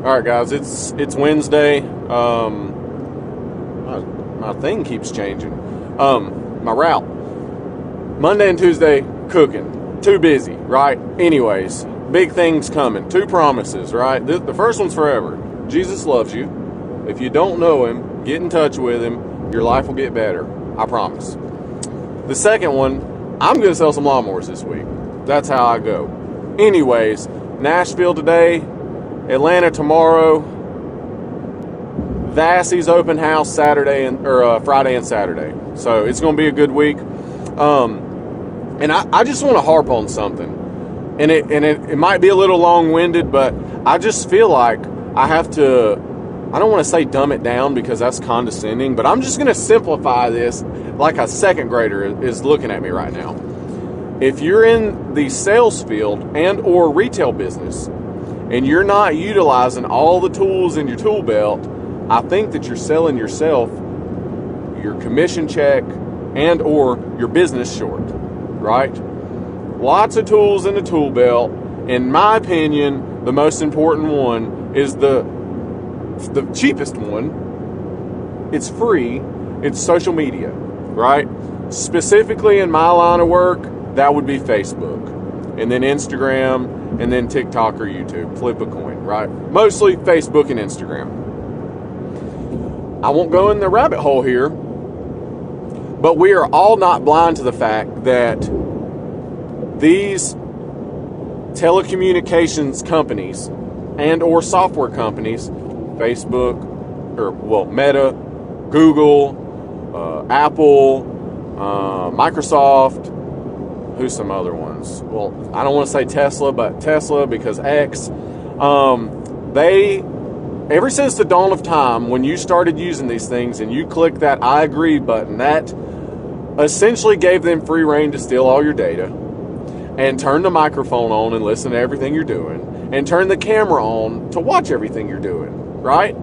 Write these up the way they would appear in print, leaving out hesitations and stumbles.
All right, guys, it's Wednesday. My thing keeps changing. My route. Monday and Tuesday, cooking. Too busy, right? Anyways, big things coming. 2 promises, right? The first one's forever. Jesus loves you. If you don't know him, get in touch with him. Your life will get better. I promise. The second one, I'm going to sell some lawnmowers this week. That's how I go. Anyways, Nashville today, Atlanta tomorrow, Vassie's open house Friday and Saturday. So it's going to be a good week. And I just want to harp on something. And it might be a little long-winded, but I just feel like I have to, I don't want to say dumb it down because that's condescending, but I'm just going to simplify this like a second grader is looking at me right now. If you're in the sales field and or retail business and you're not utilizing all the tools in your tool belt, I think that you're selling yourself your commission check and or your business short, right? Lots of tools in the tool belt. In my opinion, the most important one is the cheapest one. It's free. It's social media, right? Specifically in my line of work, that would be Facebook, and then Instagram, and then TikTok or YouTube. Flip a coin, right? Mostly Facebook and Instagram. I won't go in the rabbit hole here, but we are all not blind to the fact that these telecommunications companies and or software companies, Facebook, Meta, Google, Apple, Microsoft, who's some other ones? Well, I don't want to say Tesla, but Tesla because X. They, ever since the dawn of time, when you started using these things and you click that I agree button, that essentially gave them free reign to steal all your data and turn the microphone on and listen to everything you're doing and turn the camera on to watch everything you're doing, right?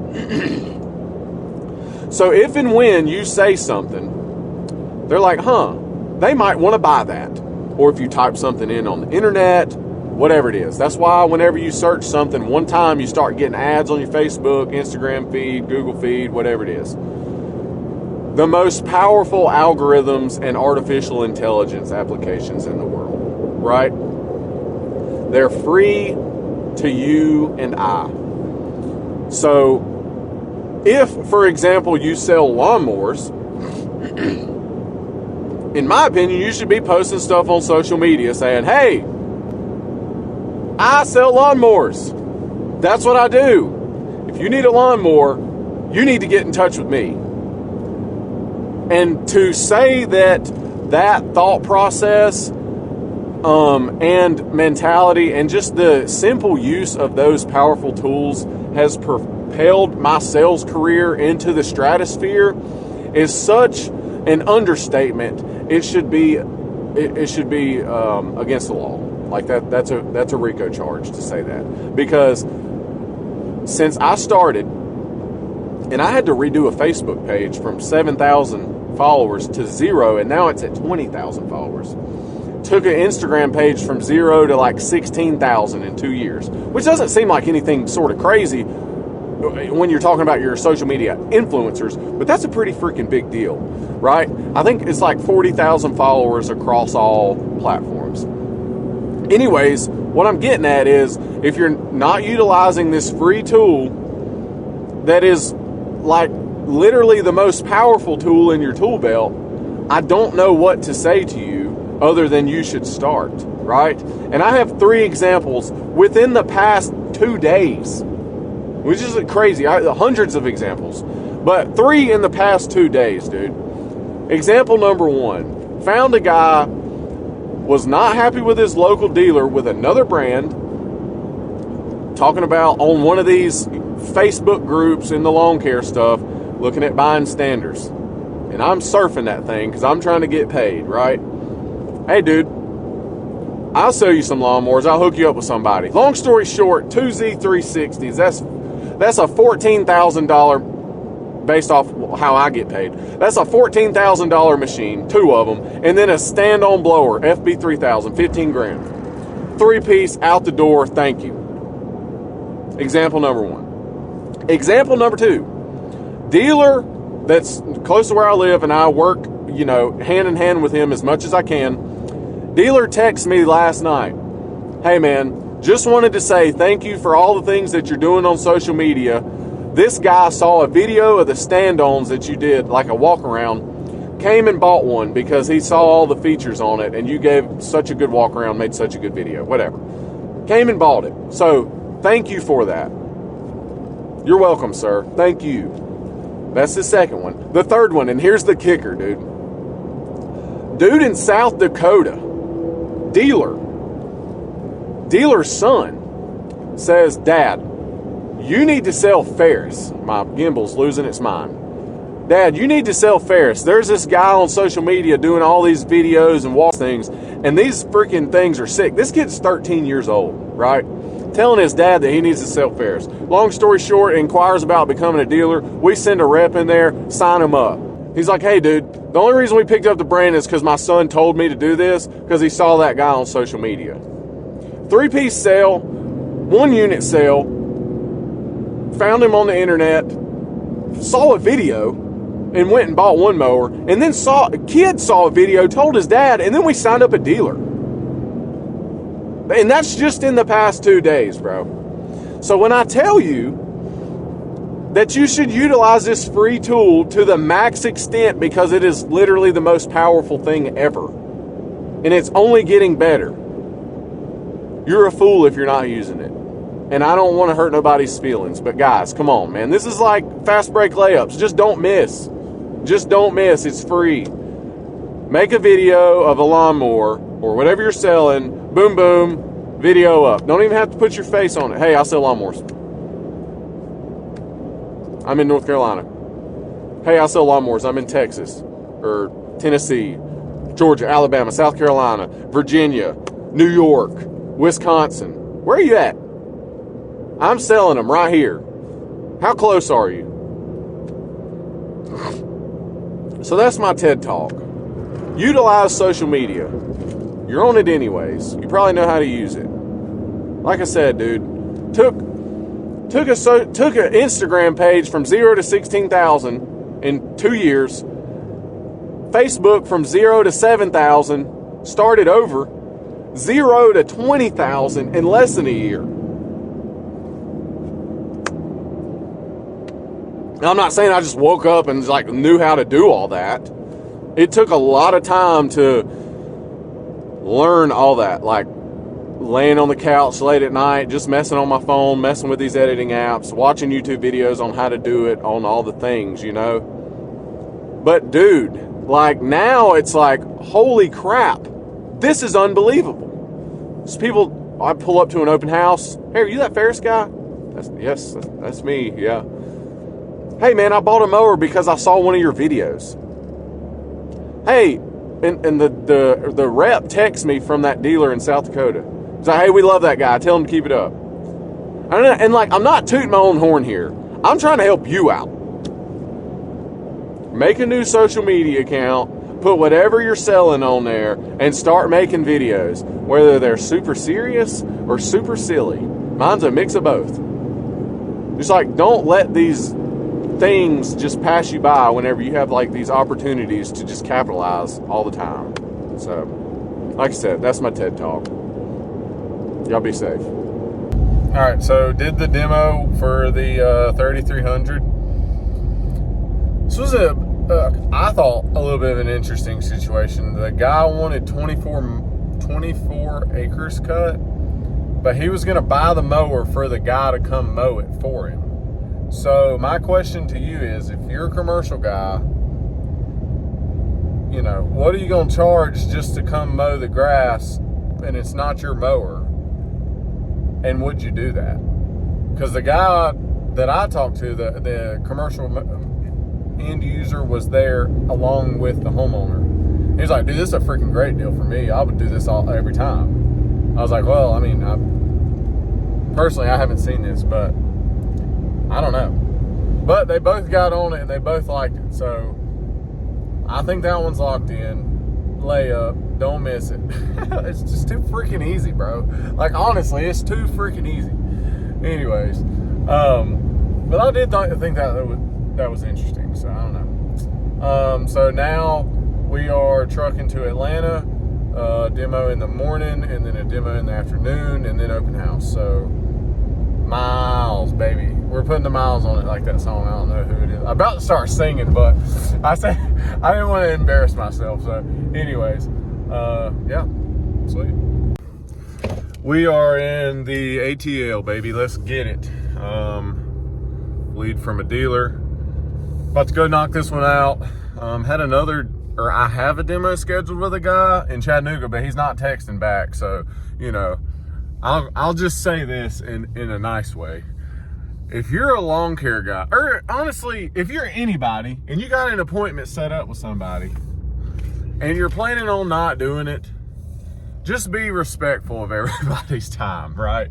So if and when you say something, they're like, they might want to buy that. Or if you type something in on the internet, whatever it is. That's why whenever you search something one time, you start getting ads on your Facebook, Instagram feed, Google feed, whatever it is. The most powerful algorithms and artificial intelligence applications in the world, right? They're free to you and I. So if, for example, you sell lawnmowers, in my opinion, you should be posting stuff on social media saying, hey, I sell lawnmowers. That's what I do. If you need a lawnmower, you need to get in touch with me. And to say that thought process and mentality and just the simple use of those powerful tools has propelled my sales career into the stratosphere is such an understatement. It should be against the law. Like that's a RICO charge to say that. Because since I started, and I had to redo a Facebook page from 7,000 followers to 0, and now it's at 20,000 followers. Took an Instagram page from 0 to like 16,000 in 2 years, which doesn't seem like anything sort of crazy when you're talking about your social media influencers, but that's a pretty freaking big deal, right? I think it's like 40,000 followers across all platforms. Anyways, what I'm getting at is if you're not utilizing this free tool that is like literally the most powerful tool in your tool belt, I don't know what to say to you other than you should start, right? And I have 3 examples within the past 2 days, which is crazy. Hundreds of examples, but 3 in the past 2 days, dude. Example number 1, found a guy, was not happy with his local dealer with another brand, talking about on one of these Facebook groups in the lawn care stuff, looking at buying standers. And I'm surfing that thing because I'm trying to get paid, right? Hey, dude, I'll sell you some lawnmowers. I'll hook you up with somebody. Long story short, 2 Z360s. That's a $14,000, based off how I get paid. That's a $14,000 machine, 2 of them, and then a stand-on blower, FB3000, 15 grand. 3-piece out the door, thank you. Example number 1. Example number 2. Dealer that's close to where I live, and I work, hand in hand with him as much as I can. Dealer texted me last night. Hey, man, just wanted to say thank you for all the things that you're doing on social media. This guy saw a video of the stand-ons that you did, like a walk-around, came and bought one because he saw all the features on it, and you gave such a good walk-around, made such a good video, whatever. Came and bought it. So, thank you for that. You're welcome, sir. Thank you. That's the second one. The third one, and here's the kicker, dude. Dude in South Dakota, dealer's son, says, Dad, you need to sell Ferris. My gimbal's losing its mind. Dad, you need to sell Ferris. There's this guy on social media doing all these videos and walk things, and these freaking things are sick. This kid's 13 years old, right? Telling his dad that he needs to sell Ferris. Long story short, inquires about becoming a dealer. We send a rep in there, sign him up. He's like, hey, dude, the only reason we picked up the brand is because my son told me to do this because he saw that guy on social media. 3-piece sale, 1 unit sale, found him on the internet, saw a video, and went and bought one mower, and then a kid saw a video, told his dad, and then we signed up a dealer. And that's just in the past 2 days, bro. So when I tell you that you should utilize this free tool to the max extent because it is literally the most powerful thing ever, and it's only getting better, you're a fool if you're not using it. And I don't want to hurt nobody's feelings, but guys, come on, man. This is like fast break layups. Just don't miss. Just don't miss. It's free. Make a video of a lawnmower or whatever you're selling. Boom, boom. Video up. Don't even have to put your face on it. Hey, I sell lawnmowers. I'm in North Carolina. Hey, I sell lawnmowers. I'm in Texas or Tennessee, Georgia, Alabama, South Carolina, Virginia, New York, Wisconsin. Where are you at? I'm selling them right here. How close are you? So that's my TED Talk. Utilize social media. You're on it anyways. You probably know how to use it. Like I said, dude, took an Instagram page from 0 to 16,000 in 2 years. Facebook from 0 to 7,000. Started over. 0 to 20,000 in less than a year. Now, I'm not saying I just woke up and knew how to do all that. It took a lot of time to learn all that, like laying on the couch late at night, just messing on my phone, messing with these editing apps, watching YouTube videos on how to do it, on all the things, But dude, now it's holy crap, this is unbelievable. So people, I pull up to an open house. Hey, are you that Ferris guy? Yes, that's me, yeah. Hey, man, I bought a mower because I saw one of your videos. Hey, and the rep texts me from that dealer in South Dakota. He's like, hey, we love that guy. Tell him to keep it up. And I'm not tooting my own horn here. I'm trying to help you out. Make a new social media account, put whatever you're selling on there, and start making videos, whether they're super serious or super silly. Mine's a mix of both. Just don't let these things just pass you by whenever you have these opportunities to just capitalize all the time. So, like I said, that's my TED Talk. Y'all be safe. All right, so did the demo for the 3300. This was I thought a little bit of an interesting situation. The guy wanted 24 acres cut, but he was going to buy the mower for the guy to come mow it for him. So my question to you is, if you're a commercial guy, what are you going to charge just to come mow the grass and it's not your mower? And would you do that? Because the guy that I talked to, the commercial end user, was there along with the homeowner. He's like, dude, this is a freaking great deal for me. I would do this every time. I was like, well, personally, I haven't seen this, but I don't know. But they both got on it and they both liked it. So I think that one's locked in. Layup. Don't miss it. It's just too freaking easy, bro. Honestly, it's too freaking easy. Anyways, But I did think that was interesting. So I don't know. So now we are trucking to Atlanta. Demo in the morning, and then a demo in the afternoon, and then open house. So miles, baby. We're putting the miles on it, like that song. I don't know who it is. I'm about to start singing, but I said I didn't want to embarrass myself. So anyways, yeah, sweet. We are in the ATL, baby. Let's get it. Lead from a dealer. About to go knock this one out. I have a demo scheduled with a guy in Chattanooga, but he's not texting back. So, you know, I'll just say this in a nice way. If you're a lawn care guy, or honestly, if you're anybody and you got an appointment set up with somebody and you're planning on not doing it, just be respectful of everybody's time, right?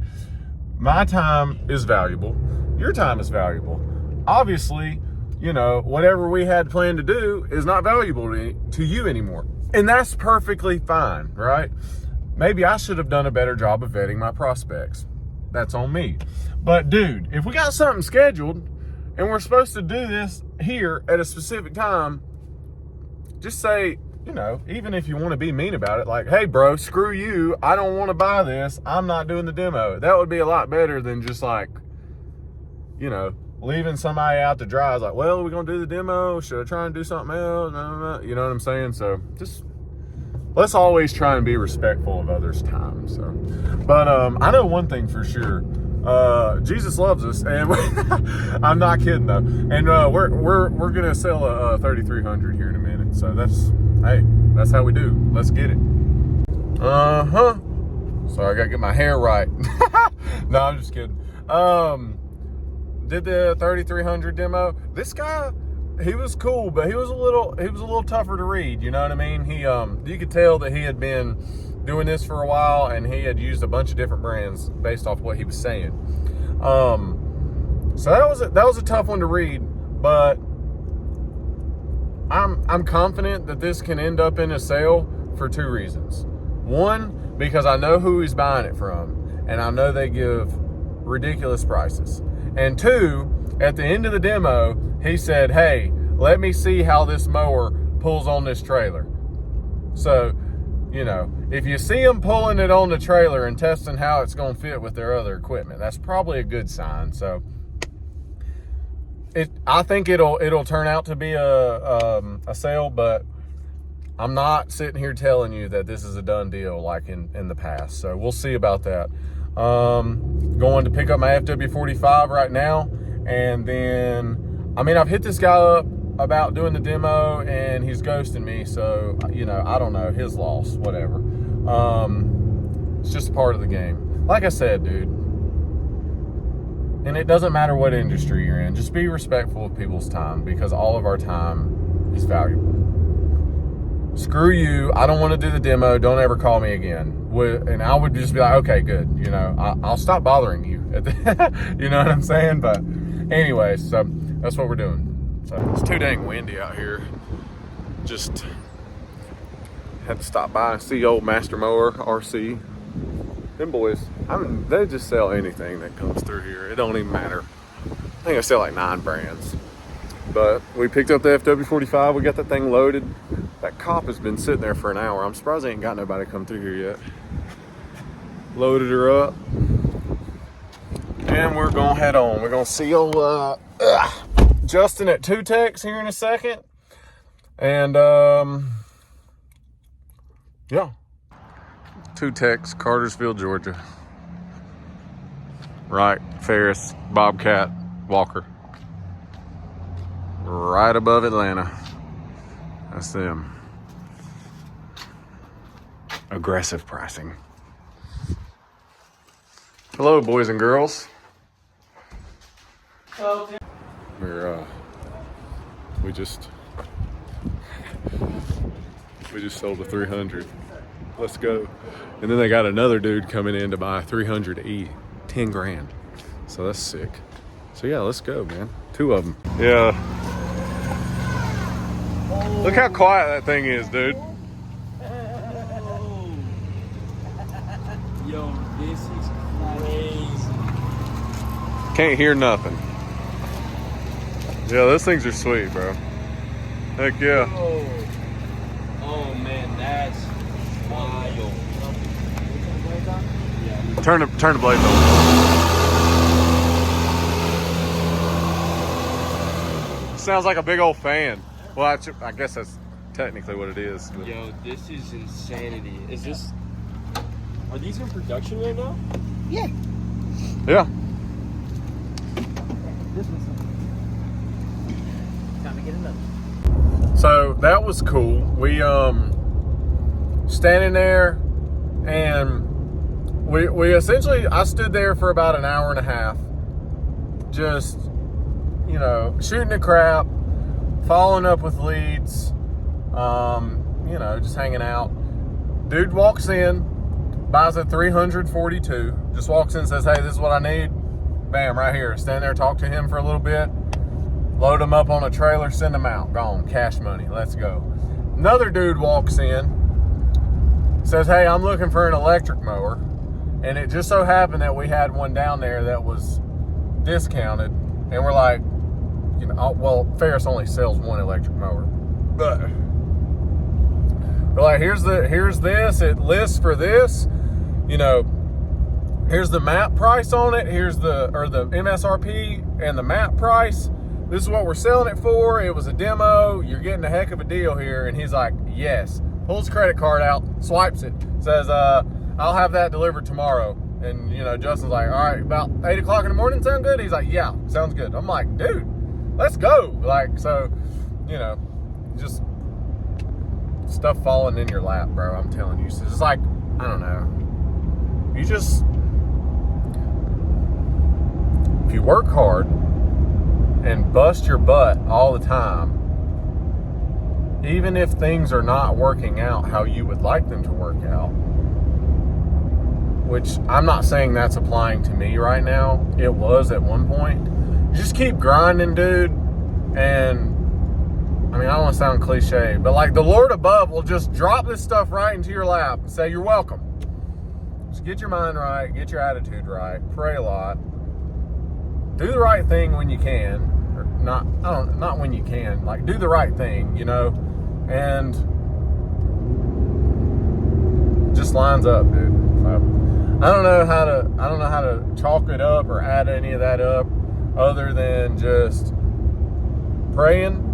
My time is valuable. Your time is valuable. Obviously, you know, whatever we had planned to do is not valuable to you anymore. And that's perfectly fine, right? Maybe I should have done a better job of vetting my prospects. That's on me. But dude, if we got something scheduled and we're supposed to do this here at a specific time, just say, you know, even if you want to be mean about it, like, hey bro, screw you. I don't want to buy this. I'm not doing the demo. That would be a lot better than just like, you know, leaving somebody out to dry. I was like, well, we're going to do the demo. Should I try and do something else? No. You know what I'm saying? So just, let's always try and be respectful of others' time. So, but I know one thing for sure. Jesus loves us, and I'm not kidding though. And we're gonna sell a 3300 here in a minute. So that's how we do. Let's get it. So I gotta get my hair right. No, I'm just kidding. Did the 3300 demo. This guy, he was cool, but he was a little tougher to read. You know what I mean? He you could tell that he had been doing this for a while, and he had used a bunch of different brands based off what he was saying. So that was a tough one to read, but I'm confident that this can end up in a sale for two reasons. One, because I know who he's buying it from, and I know they give ridiculous prices. And two, at the end of the demo, he said, hey, let me see how this mower pulls on this trailer. So, you know, if you see them pulling it on the trailer and testing how it's going to fit with their other equipment, that's probably a good sign. So I think it'll turn out to be a sale, but I'm not sitting here telling you that this is a done deal like in the past. So we'll see about that. Going to pick up my FW45 right now, and then, I mean, I've hit this guy up about doing the demo, and he's ghosting me, so, you know, I don't know, his loss, whatever. It's just part of the game. Like I said, dude, and it doesn't matter what industry you're in, just be respectful of people's time, because all of our time is valuable. Screw you, I don't want to do the demo, don't ever call me again. And I would just be like, okay, good, you know, I'll stop bothering you. You know what I'm saying? But anyways, so that's what we're doing. So it's too dang windy out here. Just had to stop by and see old Master Mower RC. Them boys, they just sell anything that comes through here. It don't even matter. I think I sell like 9 brands. But we picked up the FW45. We got that thing loaded. That cop has been sitting there for an hour. I'm surprised they ain't got nobody come through here yet. Loaded her up. And we're going to head on. We're going to see old Justin at 2Tex here in a second. And, yeah. 2Tex, Cartersville, Georgia. Right, Ferris, Bobcat, Walker. Right above Atlanta. That's them. Aggressive pricing. Hello, boys and girls. Hello. We just sold a 300. Let's go. And then they got another dude coming in to buy a 300E, 10 grand. So that's sick. So yeah, let's go, man. 2 of them. Yeah. Look how quiet that thing is, dude. Yo, this is crazy. Can't hear nothing. Yeah, those things are sweet, bro. Heck yeah. Oh man, that's wild. Yeah. Turn the blades on. Sounds like a big old fan. Well, I guess that's technically what it is. But. Yo, this is insanity. Is this? Are these in production right now? Yeah. Yeah. This one's time to get another. So that was cool. We standing there, and we essentially, I stood there for about an hour and a half, just, you know, shooting the crap, following up with leads, you know, just hanging out. Dude walks in, buys a 342, just walks in and says, hey, this is what I need. Bam, right here. Stand there, talk to him for a little bit, load him up on a trailer, send him out. Gone. Cash money. Let's go. Another dude walks in, says, hey, I'm looking for an electric mower. And it just so happened that we had one down there that was discounted. And we're like, you know, well, Ferris only sells one electric mower. But we're like, here's this. It lists for this. You know, here's the map price on it. Here's the MSRP and the map price. This is what we're selling it for. It was a demo. You're getting a heck of a deal here. And he's like, yes. Pulls his credit card out, swipes it, says, I'll have that delivered tomorrow. And, you know, Justin's like, all right, about 8 o'clock in the morning, sound good? He's like, yeah, sounds good. I'm like, dude, let's go. Like, so, you know, just stuff falling in your lap, bro. I'm telling you. So it's like, I don't know. You just, if you work hard and bust your butt all the time, even if things are not working out how you would like them to work out, which I'm not saying that's applying to me right now. It was at one point. Just keep grinding, dude. And I mean, I don't want to sound cliche, but like the Lord above will just drop this stuff right into your lap and say, you're welcome. Just get your mind right, get your attitude right, pray a lot, do the right thing when you can, or not when you can, like do the right thing, you know, and just lines up, dude. I don't know how to chalk it up or add any of that up other than just praying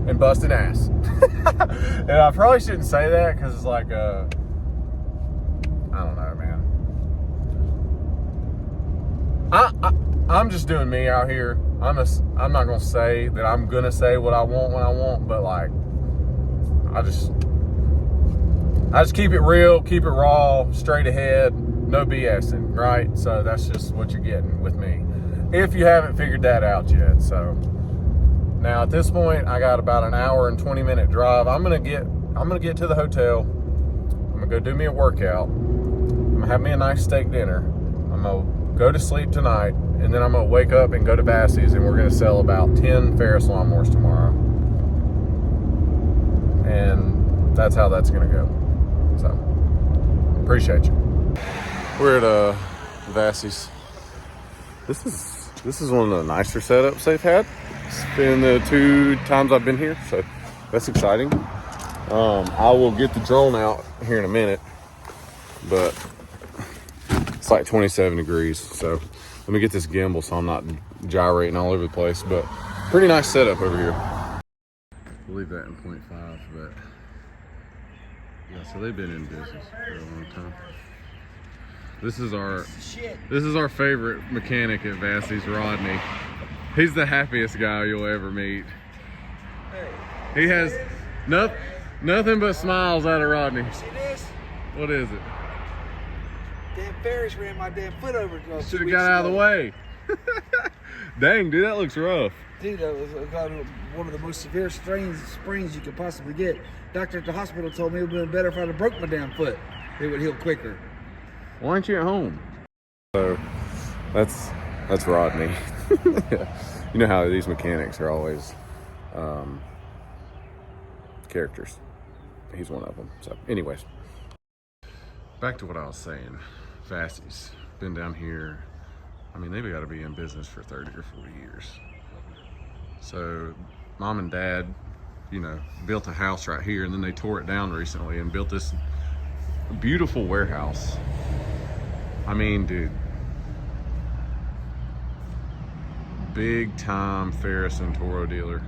and busting ass. And I probably shouldn't say that because it's like I don't know, man. I'm just doing me out here. I'm not gonna say that I'm gonna say what I want when I want, but like I just keep it real, keep it raw, straight ahead, no BSing, right? So that's just what you're getting with me, if you haven't figured that out yet. So now at this point, I got about an hour and 20-minute drive. I'm gonna get to the hotel. I'm gonna go do me a workout. I'm gonna have me a nice steak dinner. I'm gonna go to sleep tonight, and then I'm gonna wake up and go to Bassey's, and we're gonna sell about 10 Ferris lawnmowers tomorrow. And that's how that's gonna go. So, appreciate you. We're at Bassey's. This is one of the nicer setups they've had. It's been the 2 times I've been here, so that's exciting. I will get the drone out here in a minute, but it's like 27 degrees, so let me get this gimbal so I'm not gyrating all over the place, but pretty nice setup over here. We'll leave that in 0.5, but yeah, so they've been in business for a long time. This is our favorite mechanic at Bassey's, Rodney. He's the happiest guy you'll ever meet. He has nothing but smiles out of Rodney. See this? What is it? Damn Ferris ran my damn foot over. Should have got out of the way. Dang, dude, that looks rough. Dude, that was one of the most severe sprains you could possibly get. Doctor at the hospital told me it would have been better if I'd have broke my damn foot. It would heal quicker. Why aren't you at home? So that's Rodney. You know how these mechanics are always characters. He's one of them. So anyways, back to what I was saying. Bassey's been down here. I mean, they've got to be in business for 30 or 40 years. So mom and dad, you know, built a house right here, and then they tore it down recently and built this beautiful warehouse. I mean, dude, big time Ferris and Toro dealer.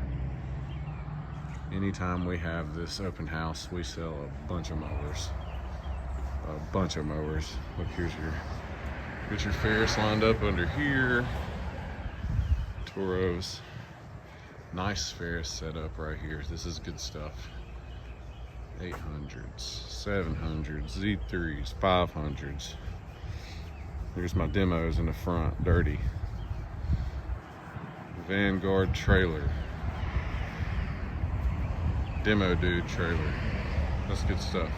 Anytime we have this open house, we sell a bunch of mowers. Look, here's your Ferris lined up under here. Toros. Nice Ferris setup right here. This is good stuff. 800s, 700s, Z3s, 500s. Here's my demos in the front, dirty. Vanguard trailer. Demo dude trailer. That's good stuff.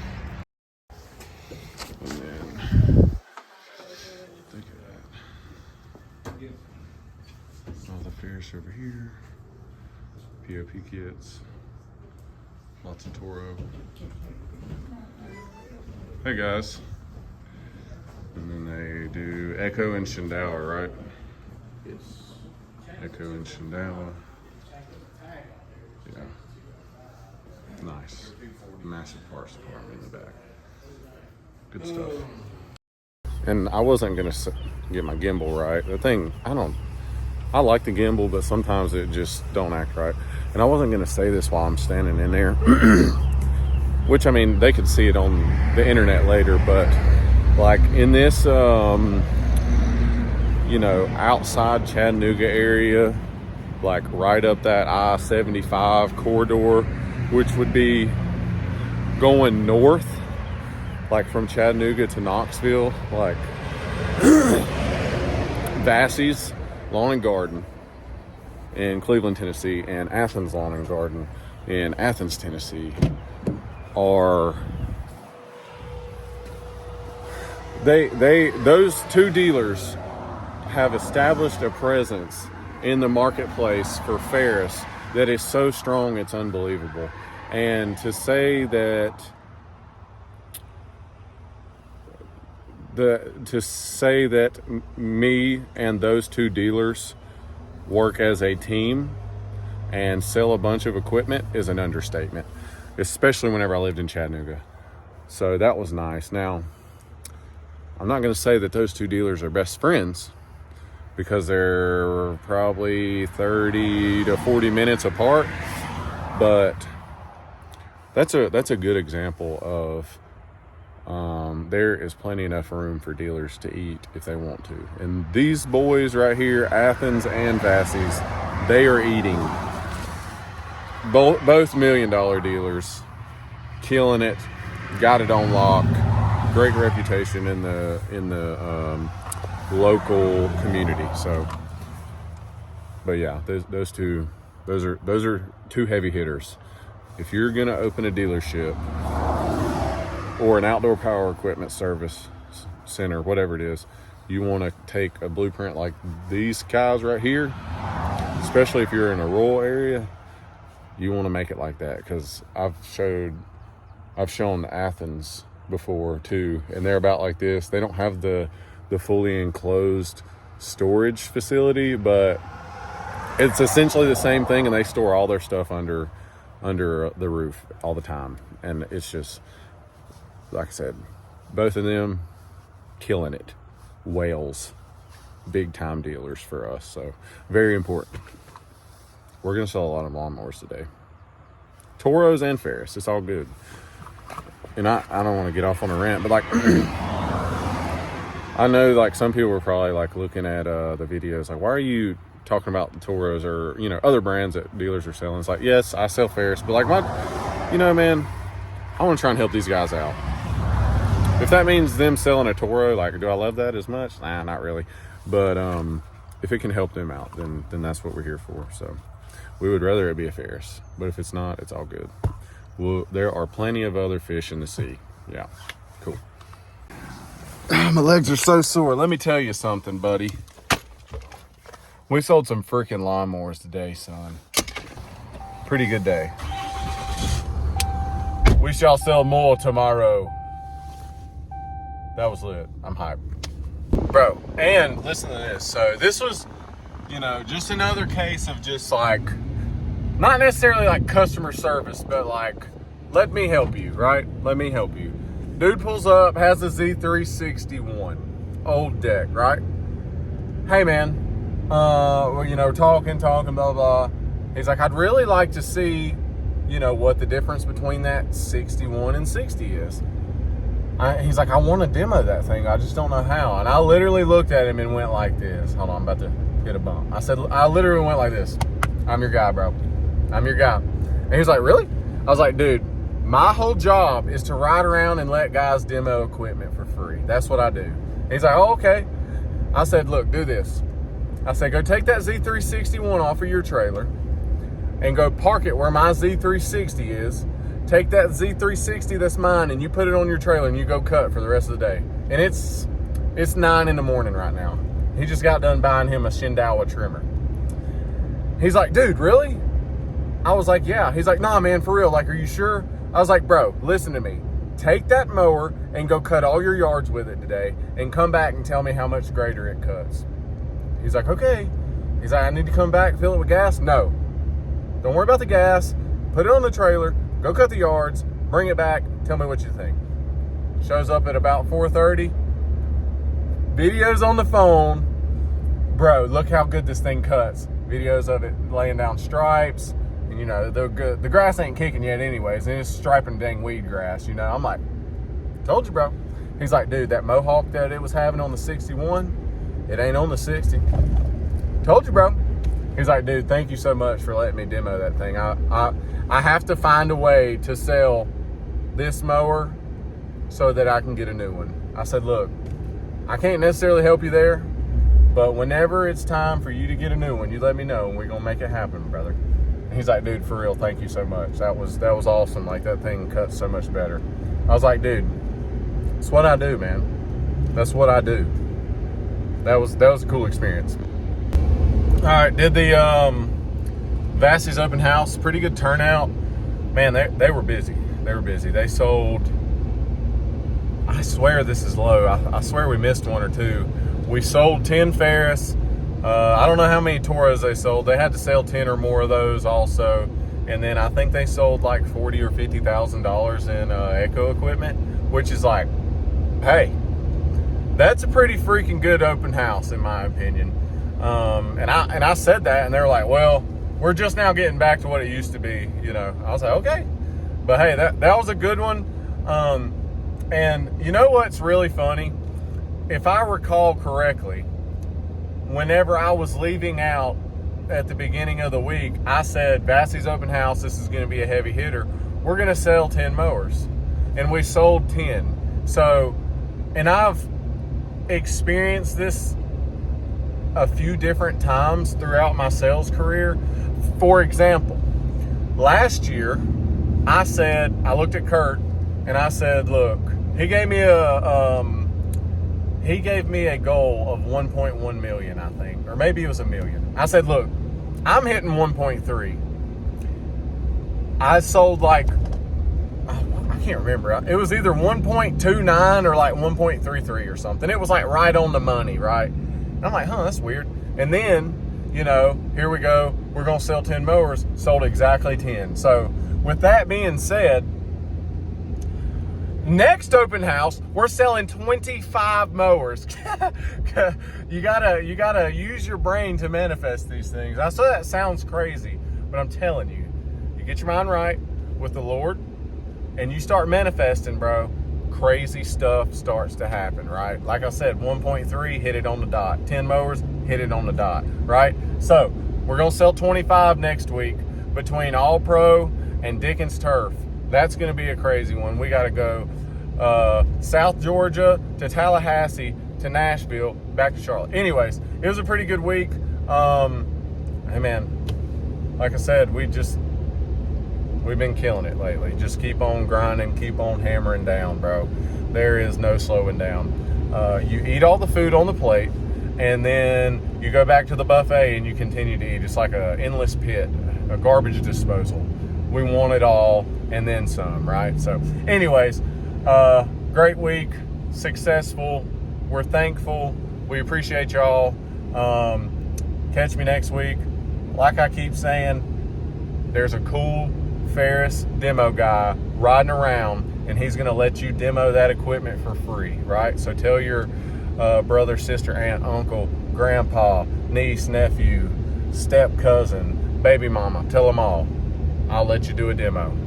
And then, think of that. All the Ferris over here. POP kits. Lots of Toro. Hey guys. And then they do Echo and Shendawa, right? Yes. Echo and Shendawa. Yeah. Nice. Massive parts department in the back. Good stuff. And I wasn't gonna get my gimbal right. The thing, I like the gimbal, but sometimes it just don't act right. And I wasn't gonna say this while I'm standing in there, which, I mean, they could see it on the internet later, but like in this, you know, outside Chattanooga area, like right up that I-75 corridor, which would be going north, like from Chattanooga to Knoxville, like Vassey's Lawn and Garden in Cleveland, Tennessee, and Athens Lawn and Garden in Athens, Tennessee, are those two dealers have established a presence in the marketplace for Ferris that is so strong it's unbelievable. And to say that me and those two dealers work as a team and sell a bunch of equipment is an understatement, especially whenever I lived in Chattanooga. So that was nice. Now, I'm not going to say that those two dealers are best friends, because they're probably 30 to 40 minutes apart, but that's a good example of there is plenty enough room for dealers to eat if they want to. And these boys right here, Athens and Vassey's, they are eating. Both $1 million dealers, killing it, got it on lock, great reputation in the local community. So, but yeah, those are two heavy hitters. If you're gonna open a dealership or an outdoor power equipment service center, whatever it is, you want to take a blueprint like these guys right here, especially if you're in a rural area, you want to make it like that. Because I've shown Athens before too, and they're about like this. They don't have the fully enclosed storage facility, but it's essentially the same thing, and they store all their stuff under the roof all the time. And it's just, like I said, both of them killing it. Whales, big time dealers for us. So very important. We're gonna sell a lot of lawnmowers today, Toros and Ferris. It's all good. And I don't want to get off on a rant, but like I know like some people were probably like looking at the videos like, why are you talking about the Toros or, you know, other brands that dealers are selling? It's like, yes, I sell Ferris, but like, what, you know, man, I want to try and help these guys out. If that means them selling a Toro, like, do I love that as much? Nah, not really. But if it can help them out, then that's what we're here for. So we would rather it be a Ferris, but if it's not, it's all good. Well, there are plenty of other fish in the sea. Yeah, cool. My legs are so sore. Let me tell you something, buddy. We sold some freaking lawnmowers today, son. Pretty good day. We shall sell more tomorrow. That was lit. I'm hyped. Bro, and listen to this. So this was, you know, just another case of just like not necessarily like customer service, but like, let me help you, right? Let me help you. Dude pulls up, has a Z361, old deck, right? Hey man, well, you know, talking, blah, blah. He's like, I'd really like to see, you know, what the difference between that 61 and 60 is. He's like, I want to demo that thing. I just don't know how. And I literally looked at him and went like this. Hold on, I'm about to get a bump. I literally went like this. I'm your guy, bro. I'm your guy. And he was like, really? I was like, dude, my whole job is to ride around and let guys demo equipment for free. That's what I do. And he's like, oh, okay. I said, look, do this. I said, go take that Z361 off of your trailer and go park it where my Z360 is. Take that Z360 that's mine and you put it on your trailer and you go cut for the rest of the day. And it's 9 in the morning right now. He just got done buying him a Shindawa trimmer. He's like, dude, really? I was like, yeah. He's like, nah, man, for real. Like, are you sure? I was like, bro, listen to me. Take that mower and go cut all your yards with it today and come back and tell me how much greater it cuts. He's like, okay. He's like, I need to come back, fill it with gas? No. Don't worry about the gas. Put it on the trailer. Go cut the yards, bring it back, tell me what you think. Shows up at about 4:30. Videos on the phone. Bro, look how good this thing cuts. Videos of it laying down stripes. And, you know, the grass ain't kicking yet anyways. And it's striping dang weed grass, you know. I'm like, told you, bro. He's like, dude, that mohawk that it was having on the 61, it ain't on the 60. Told you, bro. He's like, dude, thank you so much for letting me demo that thing. I have to find a way to sell this mower so that I can get a new one. I said, look, I can't necessarily help you there, but whenever it's time for you to get a new one, you let me know and we're going to make it happen, brother. And he's like, dude, for real, thank you so much. That was awesome. Like, that thing cuts so much better. I was like, dude, that's what I do, man. That's what I do. That was a cool experience. All right, did the Vassie's open house. Pretty good turnout. Man, they were busy. They were busy. They sold, I swear this is low. I swear we missed one or two. We sold 10 Ferris. I don't know how many Toros they sold. They had to sell 10 or more of those also. And then I think they sold like $40,000 or $50,000 in Echo equipment, which is like, hey, that's a pretty freaking good open house in my opinion. And I said that, and they were like, well, we're just now getting back to what it used to be, you know. I was like, okay. But hey, that was a good one. And you know what's really funny? If I recall correctly, whenever I was leaving out at the beginning of the week, I said, Vassie's open house, this is going to be a heavy hitter. We're going to sell 10 mowers. And we sold 10. So, and I've experienced this a few different times throughout my sales career. For example, last year, I looked at Kurt and I said, look, he gave me a goal of 1.1 million, I think, or maybe it was $1 million. I said, look, I'm hitting 1.3. I sold like, I can't remember. It was either 1.29 or like 1.33 or something. It was like right on the money, right? And I'm like, that's weird. And then, you know, here we go. We're going to sell 10 mowers. Sold exactly 10. So with that being said, next open house, we're selling 25 mowers. You gotta use your brain to manifest these things. I know that sounds crazy, but I'm telling you, you get your mind right with the Lord and you start manifesting, bro, crazy stuff starts to happen, right? Like I said, 1.3, hit it on the dot. 10 mowers, hit it on the dot, right? So we're gonna sell 25 next week between All Pro and Dickens Turf. That's going to be a crazy one. We got to go South Georgia to Tallahassee to Nashville, back to Charlotte. Anyways, it was a pretty good week. Hey, man, like I said, we've been killing it lately. Just keep on grinding, keep on hammering down, bro. There is no slowing down. You eat all the food on the plate, and then you go back to the buffet and you continue to eat. It's like an endless pit, a garbage disposal. We want it all and then some, right? So anyways, great week, successful. We're thankful. We appreciate y'all. Catch me next week. Like I keep saying, there's a cool Ferris demo guy riding around, and he's going to let you demo that equipment for free, right? So tell your brother, sister, aunt, uncle, grandpa, niece, nephew, step cousin, baby mama, tell them all, I'll let you do a demo.